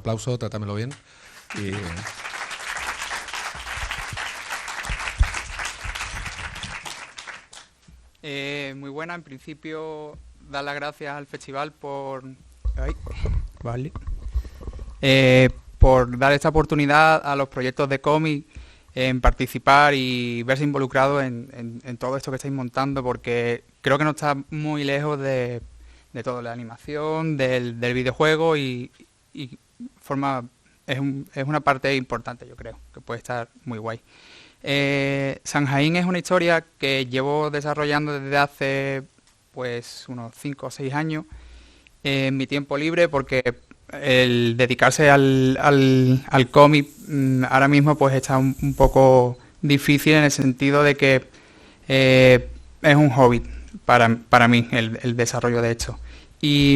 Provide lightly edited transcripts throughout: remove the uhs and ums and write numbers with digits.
aplauso, trátamelo bien. Y... Muy buena, en principio dar las gracias al festival por dar esta oportunidad a los proyectos de cómic en participar y verse involucrados en todo esto que estáis montando, porque creo que no está muy lejos de todo, la animación, del videojuego y es una parte importante, yo creo, que puede estar muy guay. Sanjaín es una historia que llevo desarrollando desde hace pues unos 5 o 6 años en mi tiempo libre, porque el dedicarse al cómic ahora mismo pues está un poco difícil, en el sentido de que es un hobby para mí el desarrollo de esto. Y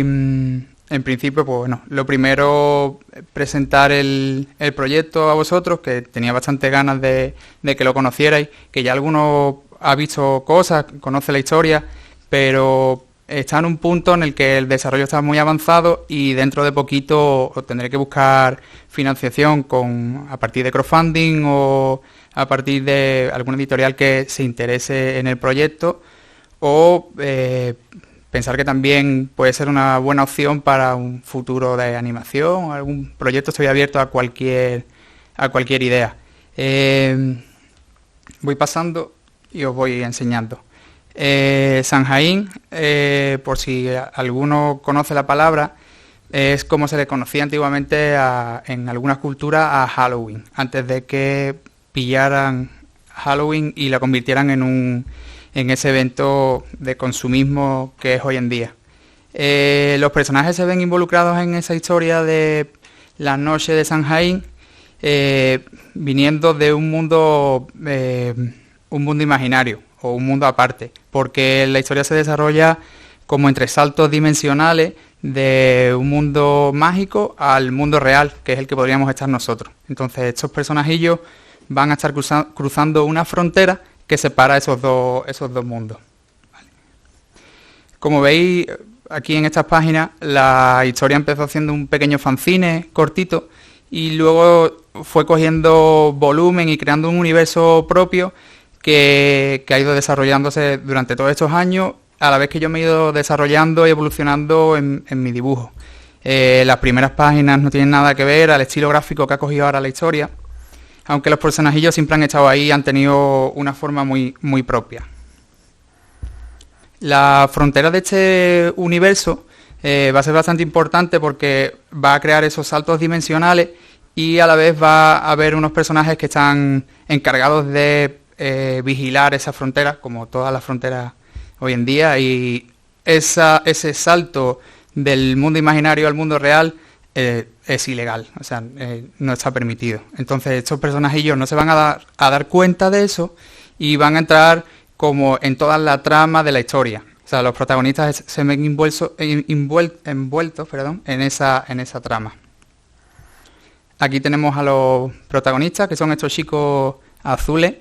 en principio, pues bueno, lo primero, presentar el proyecto a vosotros, que tenía bastante ganas de que lo conocierais, que ya alguno ha visto cosas, conoce la historia, pero está en un punto en el que el desarrollo está muy avanzado y dentro de poquito tendré que buscar financiación a partir de crowdfunding o a partir de alguna editorial que se interese en el proyecto, o pensar que también puede ser una buena opción para un futuro de animación o algún proyecto. Estoy abierto a cualquier idea. Voy pasando y os voy enseñando. Sanjaín, por si alguno conoce la palabra, es como se le conocía antiguamente en algunas culturas a Halloween, antes de que pillaran Halloween y la convirtieran en ese evento de consumismo que es hoy en día. Los personajes se ven involucrados en esa historia de la noche de Sanjaín, viniendo de un mundo imaginario o un mundo aparte, porque la historia se desarrolla como entre saltos dimensionales de un mundo mágico al mundo real, que es el que podríamos estar nosotros. Entonces estos personajillos van a estar cruzando una frontera que separa esos dos mundos. Vale. Como veis aquí en estas páginas, la historia empezó haciendo un pequeño fanzine cortito y luego fue cogiendo volumen y creando un universo propio que ha ido desarrollándose durante todos estos años, a la vez que yo me he ido desarrollando y evolucionando en mi dibujo. Las primeras páginas no tienen nada que ver al estilo gráfico que ha cogido ahora la historia, aunque los personajillos siempre han estado ahí y han tenido una forma muy, muy propia. La frontera de este universo va a ser bastante importante porque va a crear esos saltos dimensionales y a la vez va a haber unos personajes que están encargados de vigilar esa frontera, como todas las fronteras hoy en día, y ese salto del mundo imaginario al mundo real es ilegal, o sea, no está permitido. Entonces estos personajillos no se van a dar cuenta de eso y van a entrar como en toda la trama de la historia. O sea, los protagonistas se ven envueltos en esa trama. Aquí tenemos a los protagonistas, que son estos chicos azules,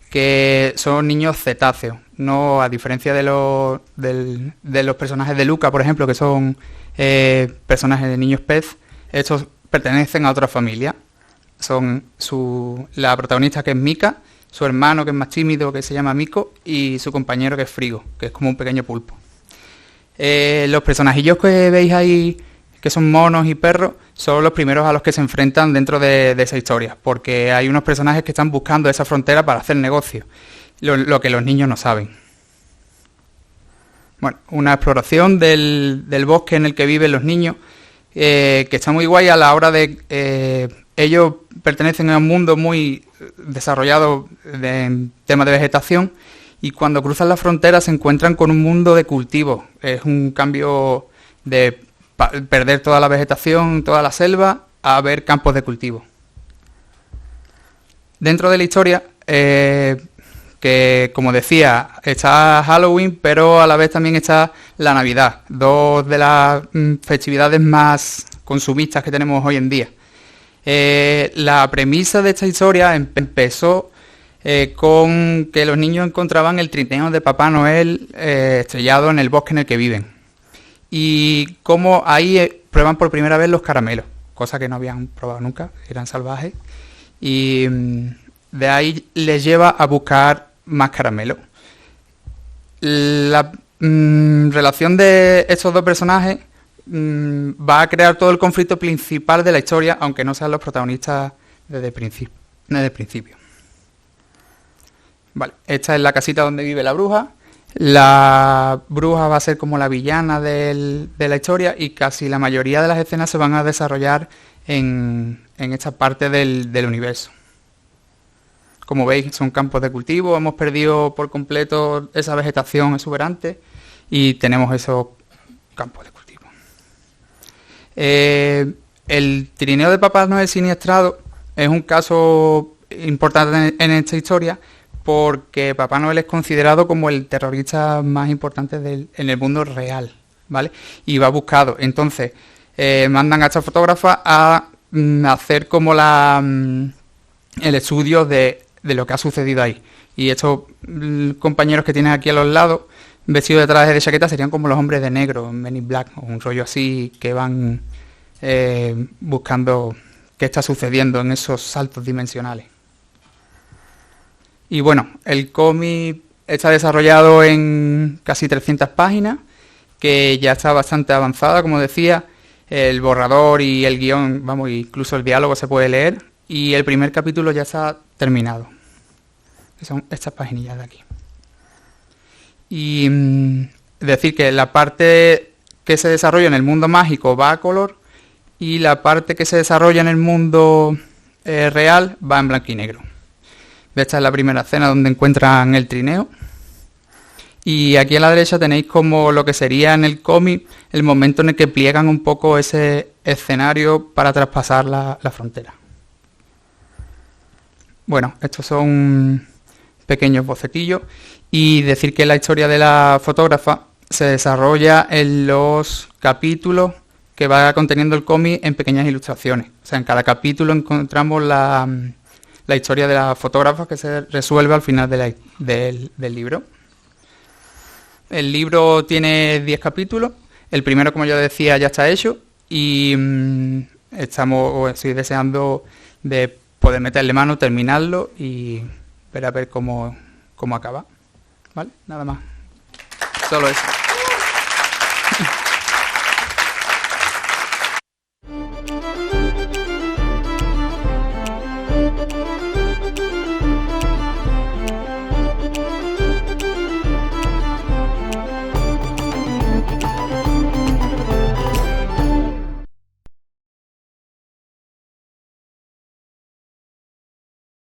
que son niños cetáceos, no, a diferencia de los personajes de Luca, por ejemplo, que son personajes de niños pez. Estos pertenecen a otra familia. Son la protagonista, que es Mika, su hermano, que es más tímido, que se llama Miko, y su compañero, que es Frigo, que es como un pequeño pulpo. Los personajillos que veis ahí, que son monos y perros, son los primeros a los que se enfrentan dentro de esa historia, porque hay unos personajes que están buscando esa frontera para hacer negocio, lo que los niños no saben. Bueno, una exploración del bosque en el que viven los niños, que está muy guay a la hora de... ellos pertenecen a un mundo muy desarrollado en temas de vegetación, y cuando cruzan la frontera se encuentran con un mundo de cultivo. Es un cambio de perder toda la vegetación, toda la selva, a ver campos de cultivo. Dentro de la historia, que como decía, está Halloween, pero a la vez también está la Navidad, dos de las festividades más consumistas que tenemos hoy en día. La premisa de esta historia empezó con que los niños encontraban el trineo de Papá Noel estrellado en el bosque en el que viven. Y cómo ahí prueban por primera vez los caramelos. cosa que no habían probado nunca, eran salvajes. Y de ahí les lleva a buscar más caramelo. La relación de estos dos personajes va a crear todo el conflicto principal de la historia, aunque no sean los protagonistas desde el principio. Vale, esta es la casita donde vive la bruja. La bruja va a ser como la villana de la historia y casi la mayoría de las escenas se van a desarrollar en esta parte del universo. Como veis, son campos de cultivo, hemos perdido por completo esa vegetación exuberante y tenemos esos campos de cultivo. El trineo de Papá Noel siniestrado es un caso importante en esta historia porque Papá Noel es considerado como el terrorista más importante en el mundo real, ¿vale? Y va buscado. Entonces, mandan a esta fotógrafa a hacer como el estudio de lo que ha sucedido ahí. Y estos compañeros que tienes aquí a los lados, vestidos de traje de chaqueta, serían como los hombres de negro, Men in Black, o un rollo así, que van buscando qué está sucediendo en esos saltos dimensionales. Y bueno, el cómic está desarrollado en casi 300 páginas, que ya está bastante avanzada, como decía. El borrador y el guión, vamos, incluso el diálogo se puede leer. Y el primer capítulo ya está terminado. Que son estas paginillas de aquí. Y decir que la parte que se desarrolla en el mundo mágico va a color y la parte que se desarrolla en el mundo real va en blanco y negro. Esta es la primera escena donde encuentran el trineo. Y aquí a la derecha tenéis como lo que sería en el cómic el momento en el que pliegan un poco ese escenario para traspasar la frontera. Bueno, estos son pequeños bocetillos y decir que la historia de la fotógrafa se desarrolla en los capítulos que va conteniendo el cómic en pequeñas ilustraciones. O sea, en cada capítulo encontramos la historia de la fotógrafa que se resuelve al final del libro. El libro tiene 10 capítulos. El primero, como yo decía, ya está hecho y estoy deseando de poder meterle mano, terminarlo y ver a ver cómo acaba. ¿Vale? Nada más. Solo eso.